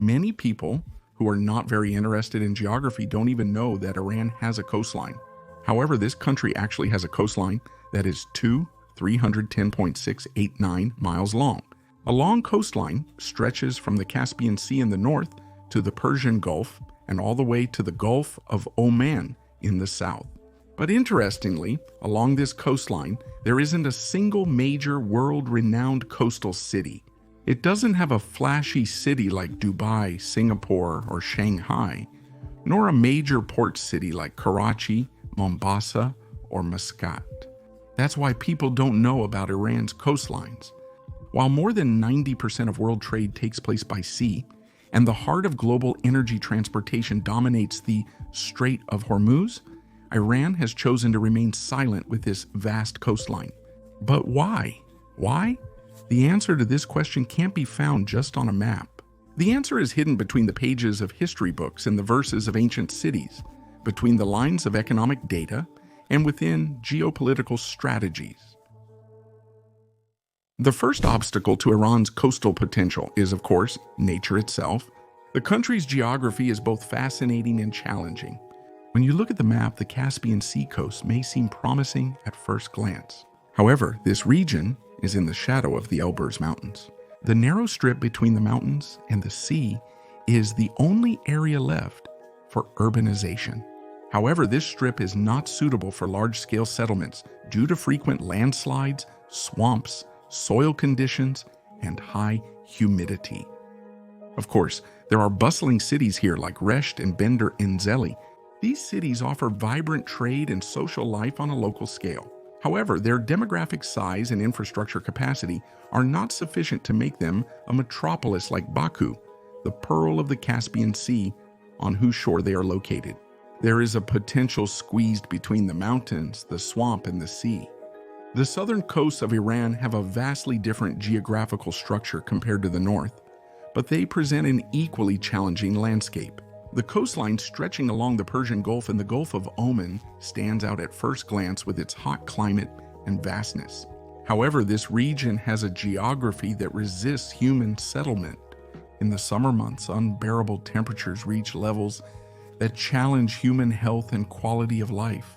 Many people who are not very interested in geography don't even know that Iran has a coastline. However, this country actually has a coastline that is 310.689 miles long. A long coastline stretches from the Caspian Sea in the north to the Persian Gulf and all the way to the Gulf of Oman in the south. But interestingly, along this coastline, there isn't a single major world-renowned coastal city. It doesn't have a flashy city like Dubai, Singapore, or Shanghai, nor a major port city like Karachi, Mombasa, or Muscat. That's why people don't know about Iran's coastlines. While more than 90% of world trade takes place by sea, and the heart of global energy transportation dominates the Strait of Hormuz, Iran has chosen to remain silent with this vast coastline. But why? Why? The answer to this question can't be found just on a map. The answer is hidden between the pages of history books and the verses of ancient cities, between the lines of economic data, and within geopolitical strategies. The first obstacle to Iran's coastal potential is, of course, nature itself. The country's geography is both fascinating and challenging. When you look at the map, the Caspian Sea coast may seem promising at first glance. However, this region is in the shadow of the Elburz Mountains. The narrow strip between the mountains and the sea is the only area left for urbanization. However, this strip is not suitable for large-scale settlements due to frequent landslides, swamps, soil conditions, and high humidity. Of course, there are bustling cities here like Resht and Bender Enzeli. These cities offer vibrant trade and social life on a local scale. However, their demographic size and infrastructure capacity are not sufficient to make them a metropolis like Baku, the pearl of the Caspian Sea on whose shore they are located. There is a potential squeezed between the mountains, the swamp, and the sea. The southern coasts of Iran have a vastly different geographical structure compared to the north, but they present an equally challenging landscape. The coastline stretching along the Persian Gulf and the Gulf of Oman stands out at first glance with its hot climate and vastness. However, this region has a geography that resists human settlement. In the summer months, unbearable temperatures reach levels that challenge human health and quality of life.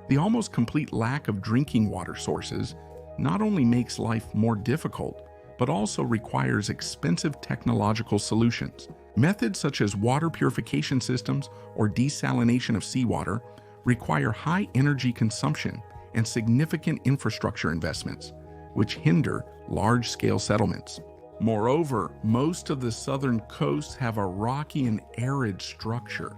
The almost complete lack of drinking water sources not only makes life more difficult, but also requires expensive technological solutions. Methods such as water purification systems or desalination of seawater require high energy consumption and significant infrastructure investments, which hinder large-scale settlements. Moreover, most of the southern coasts have a rocky and arid structure.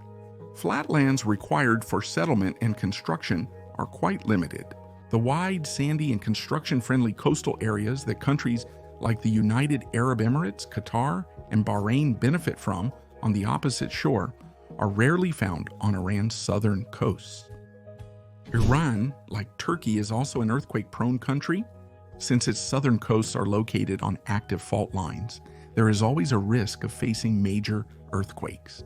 Flatlands required for settlement and construction are quite limited. The wide, sandy, and construction-friendly coastal areas that countries like the United Arab Emirates, Qatar, and Bahrain benefit from on the opposite shore are rarely found on Iran's southern coasts. Iran, like Turkey, is also an earthquake-prone country. Since its southern coasts are located on active fault lines, there is always a risk of facing major earthquakes.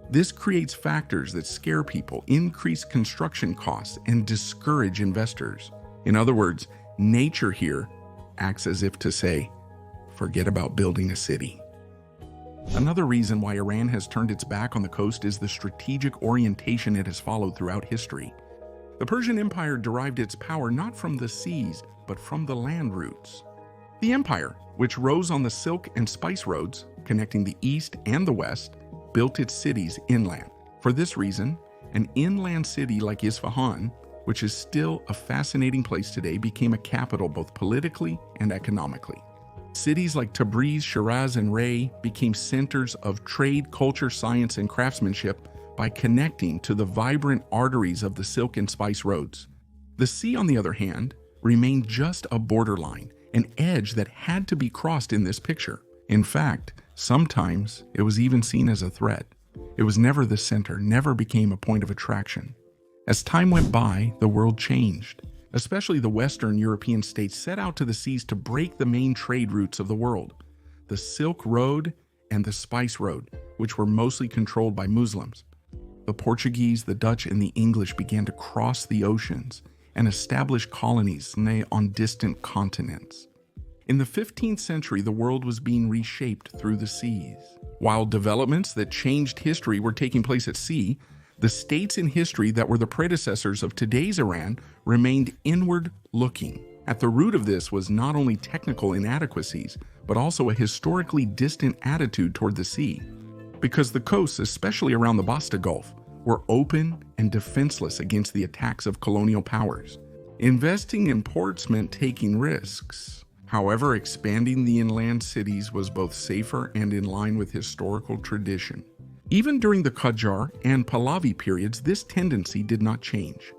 This creates factors that scare people, increase construction costs, and discourage investors. In other words, nature here acts as if to say, forget about building a city. Another reason why Iran has turned its back on the coast is the strategic orientation it has followed throughout history. The Persian Empire derived its power not from the seas, but from the land routes. The empire, which rose on the silk and spice roads connecting the east and the west, built its cities inland. For this reason, an inland city like Isfahan, which is still a fascinating place today, became a capital both politically and economically. Cities like Tabriz, Shiraz, and Ray became centers of trade, culture, science, and craftsmanship by connecting to the vibrant arteries of the silk and spice roads. The sea, on the other hand, remained just a borderline, an edge that had to be crossed in this picture. In fact, sometimes it was even seen as a threat. It was never the center, never became a point of attraction. As time went by, the world changed. Especially the Western European states set out to the seas to break the main trade routes of the world, the Silk Road and the Spice Road, which were mostly controlled by Muslims. The Portuguese, the Dutch, and the English began to cross the oceans and establish colonies on distant continents. In the 15th century, the world was being reshaped through the seas. While developments that changed history were taking place at sea, the states in history that were the predecessors of today's Iran remained inward-looking. At the root of this was not only technical inadequacies, but also a historically distant attitude toward the sea. Because the coasts, especially around the Basta Gulf, were open and defenseless against the attacks of colonial powers. Investing in ports meant taking risks. However, expanding the inland cities was both safer and in line with historical tradition. Even during the Qajar and Pahlavi periods, this tendency did not change.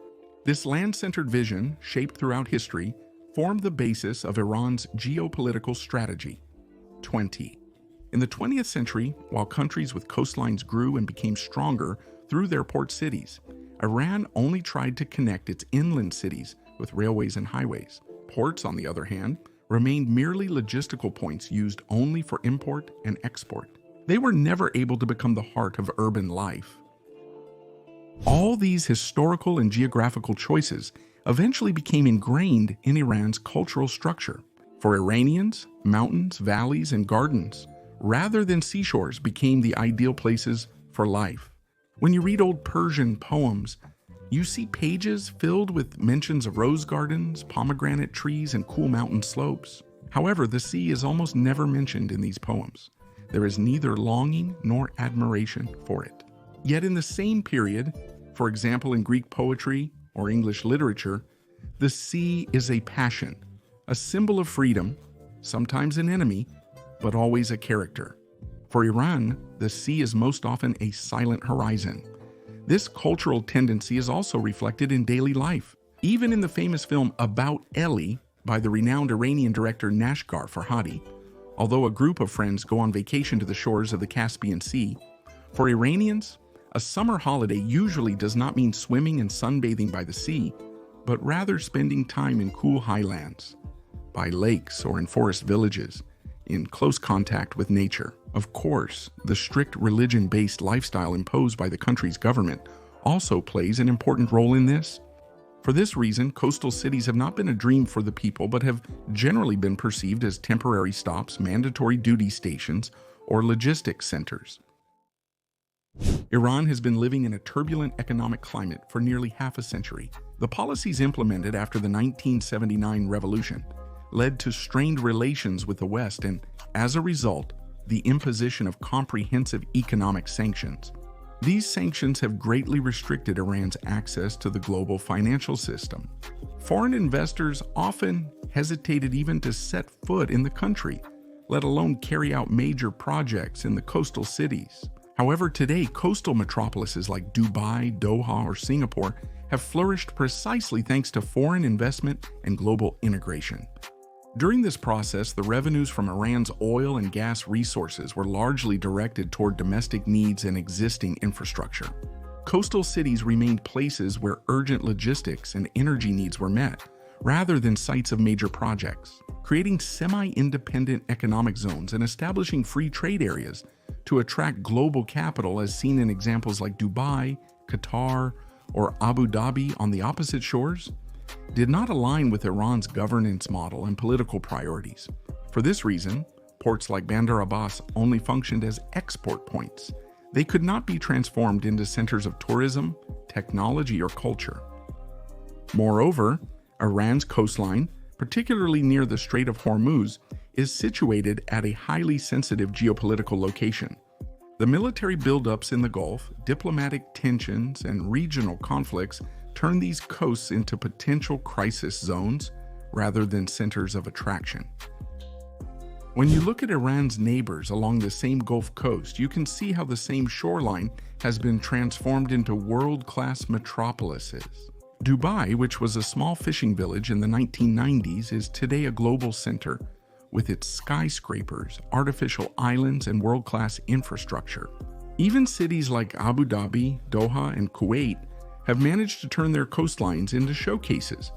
This land-centered vision, shaped throughout history, formed the basis of Iran's geopolitical strategy. 20. In the 20th century, while countries with coastlines grew and became stronger through their port cities, Iran only tried to connect its inland cities with railways and highways. Ports, on the other hand, remained merely logistical points used only for import and export. They were never able to become the heart of urban life. All these historical and geographical choices eventually became ingrained in Iran's cultural structure. For Iranians, mountains, valleys, and gardens, rather than seashores, became the ideal places for life. When you read old Persian poems, you see pages filled with mentions of rose gardens, pomegranate trees, and cool mountain slopes. However, the sea is almost never mentioned in these poems. There is neither longing nor admiration for it. Yet in the same period, for example in Greek poetry or English literature, the sea is a passion, a symbol of freedom, sometimes an enemy, but always a character. For Iran, the sea is most often a silent horizon. This cultural tendency is also reflected in daily life. Even in the famous film About Ellie by the renowned Iranian director Nashgar Farhadi, although a group of friends go on vacation to the shores of the Caspian Sea, for Iranians, a summer holiday usually does not mean swimming and sunbathing by the sea, but rather spending time in cool highlands, by lakes or in forest villages, in close contact with nature. Of course, the strict religion-based lifestyle imposed by the country's government also plays an important role in this. For this reason, coastal cities have not been a dream for the people, but have generally been perceived as temporary stops, mandatory duty stations, or logistics centers. Iran has been living in a turbulent economic climate for nearly half a century. The policies implemented after the 1979 revolution led to strained relations with the West and, as a result, the imposition of comprehensive economic sanctions. These sanctions have greatly restricted Iran's access to the global financial system. Foreign investors often hesitated even to set foot in the country, let alone carry out major projects in the coastal cities. However, today, coastal metropolises like Dubai, Doha, or Singapore have flourished precisely thanks to foreign investment and global integration. During this process, the revenues from Iran's oil and gas resources were largely directed toward domestic needs and existing infrastructure. Coastal cities remained places where urgent logistics and energy needs were met, rather than sites of major projects. Creating semi-independent economic zones and establishing free trade areas to attract global capital, as seen in examples like Dubai, Qatar, or Abu Dhabi on the opposite shores, did not align with Iran's governance model and political priorities. For this reason, ports like Bandar Abbas only functioned as export points. They could not be transformed into centers of tourism, technology, or culture. Moreover, Iran's coastline, particularly near the Strait of Hormuz, is situated at a highly sensitive geopolitical location. The military buildups in the Gulf, diplomatic tensions, and regional conflicts turn these coasts into potential crisis zones rather than centers of attraction. When you look at Iran's neighbors along the same Gulf Coast, you can see how the same shoreline has been transformed into world-class metropolises. Dubai, which was a small fishing village in the 1990s, is today a global center with its skyscrapers, artificial islands, and world-class infrastructure. Even cities like Abu Dhabi, Doha, and Kuwait have managed to turn their coastlines into showcases.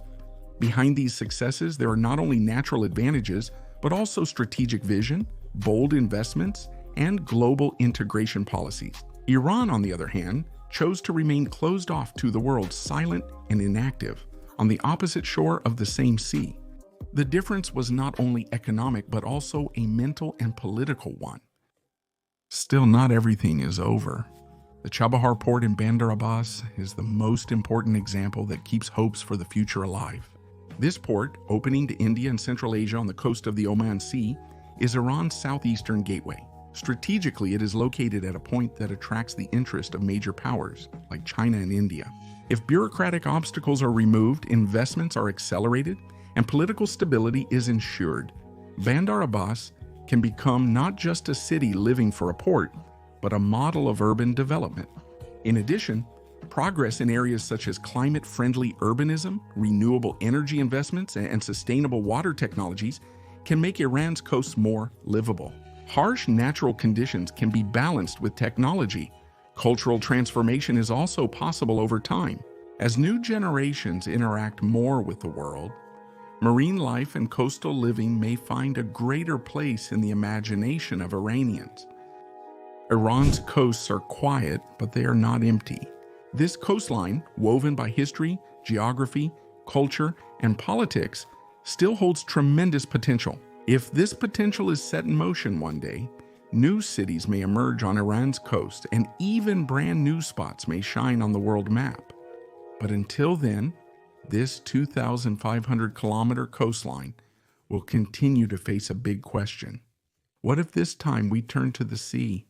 Behind these successes, there are not only natural advantages, but also strategic vision, bold investments, and global integration policies. Iran, on the other hand, chose to remain closed off to the world, silent and inactive, on the opposite shore of the same sea. The difference was not only economic, but also a mental and political one. Still, not everything is over. The Chabahar port in Bandar Abbas is the most important example that keeps hopes for the future alive. This port, opening to India and Central Asia on the coast of the Oman Sea, is Iran's southeastern gateway. Strategically, it is located at a point that attracts the interest of major powers like China and India. If bureaucratic obstacles are removed, investments are accelerated, and political stability is ensured, Bandar Abbas can become not just a city living for a port, but a model of urban development. In addition, progress in areas such as climate-friendly urbanism, renewable energy investments, and sustainable water technologies can make Iran's coasts more livable. Harsh natural conditions can be balanced with technology. Cultural transformation is also possible over time. As new generations interact more with the world, marine life and coastal living may find a greater place in the imagination of Iranians. Iran's coasts are quiet, but they are not empty. This coastline, woven by history, geography, culture, and politics, still holds tremendous potential. If this potential is set in motion one day, new cities may emerge on Iran's coast, and even brand new spots may shine on the world map. But until then, this 2,500-kilometer coastline will continue to face a big question. What if this time we turn to the sea